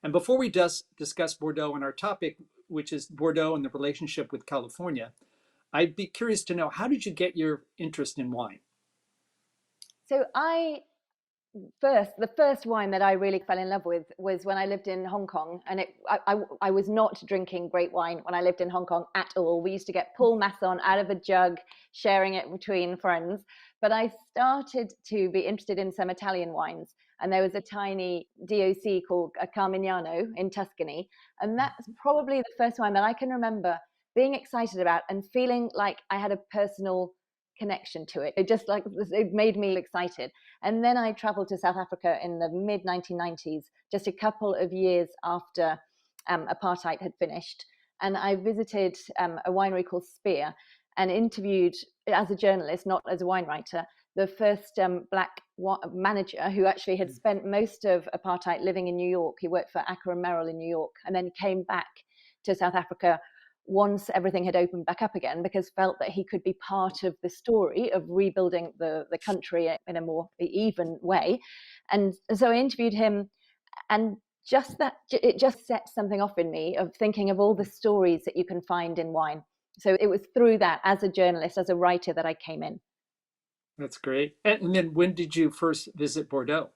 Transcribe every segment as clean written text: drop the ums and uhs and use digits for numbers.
And before we discuss Bordeaux and our topic, which is Bordeaux and the relationship with California, I'd be curious to know, how did you get your interest in wine? So the first wine that I really fell in love with was when I lived in Hong Kong, and I was not drinking great wine when I lived in Hong Kong at all. We used to get Paul Masson out of a jug, sharing it between friends. But I started to be interested in some Italian wines, and there was a tiny DOC called a Carmignano in Tuscany, and that's probably the first wine that I can remember being excited about and feeling like I had a personal connection to it. It made me excited. And then I traveled to South Africa in the mid 1990s, just a couple of years after apartheid had finished. And I visited a winery called Spear and interviewed, as a journalist, not as a wine writer, the first black manager who actually had spent most of apartheid living in New York. He worked for Acker and Merrill in New York and then came back to South Africa once everything had opened back up again, because felt that he could be part of the story of rebuilding the country in a more even way. And so I interviewed him, and it just set something off in me of thinking of all the stories that you can find in wine. So it was through that, as a journalist, as a writer, that I came in. That's great. And then when did you first visit Bordeaux?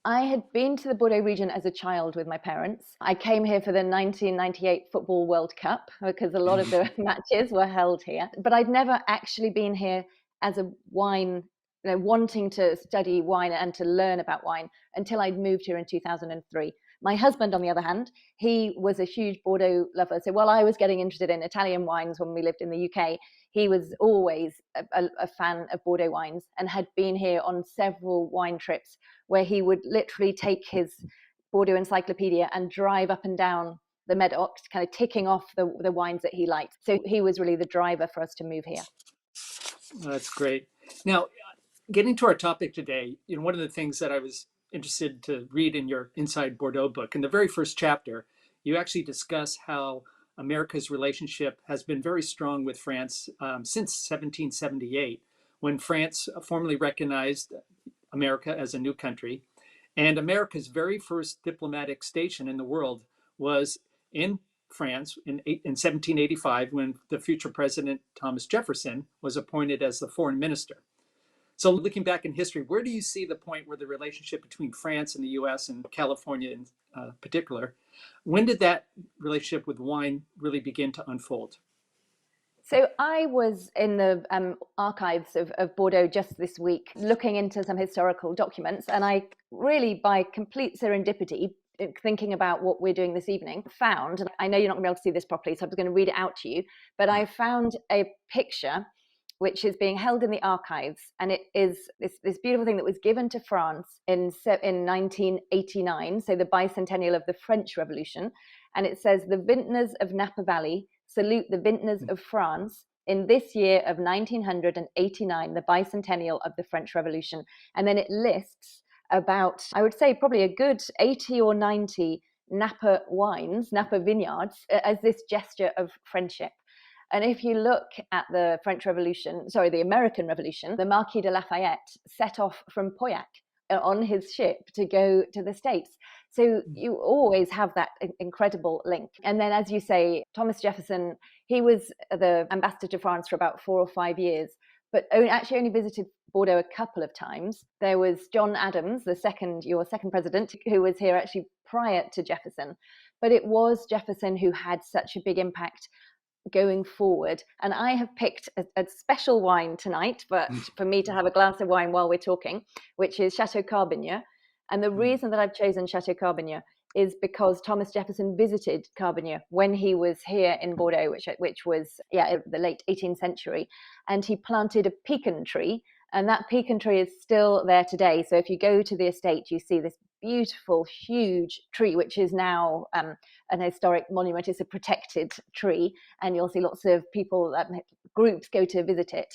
I had been to the Bordeaux region as a child with my parents. I came here for the 1998 Football World Cup because a lot of the matches were held here. But I'd never actually been here as a wine, wanting to study wine and to learn about wine until I'd moved here in 2003. My husband, on the other hand, he was a huge Bordeaux lover. So while I was getting interested in Italian wines when we lived in the UK, he was always a fan of Bordeaux wines and had been here on several wine trips where he would literally take his Bordeaux encyclopedia and drive up and down the Medocs, kind of ticking off the wines that he liked. So he was really the driver for us to move here. That's great. Now, getting to our topic today, one of the things that I was interested to read in your Inside Bordeaux book, in the very first chapter, you actually discuss how America's relationship has been very strong with France since 1778, when France formally recognized America as a new country. And America's very first diplomatic station in the world was in France in 1785, when the future president Thomas Jefferson was appointed as the foreign minister. So looking back in history, where do you see the point where the relationship between France and the US and California in particular, when did that relationship with wine really begin to unfold? So I was in the archives of Bordeaux just this week, looking into some historical documents, and I really, by complete serendipity, thinking about what we're doing this evening, found, and I know you're not going to be able to see this properly, so I'm just going to read it out to you, but I found a picture which is being held in the archives, and it is this beautiful thing that was given to France in 1989, so the bicentennial of the French Revolution, and it says, "The vintners of Napa Valley salute the vintners of France in this year of 1989, the bicentennial of the French Revolution." And then it lists about, I would say, probably a good 80 or 90 Napa wines, Napa vineyards, as this gesture of friendship. And if you look at the the American Revolution, the Marquis de Lafayette set off from Pauillac on his ship to go to the States. So you always have that incredible link. And then, as you say, Thomas Jefferson, he was the ambassador to France for about 4 or 5 years, but actually only visited Bordeaux a couple of times. There was John Adams, your second president, who was here actually prior to Jefferson. But it was Jefferson who had such a big impact going forward. And I have picked a special wine tonight for me to have a glass of wine while we're talking, which is Chateau Carbonier. And the reason that I've chosen Chateau Carbonier is because Thomas Jefferson visited Carbonier when he was here in Bordeaux, which was the late 18th century, and he planted a pecan tree, and that pecan tree is still there today. So if you go to the estate, you see this beautiful, huge tree, which is now an historic monument. It's a protected tree, and you'll see lots of people, groups go to visit it.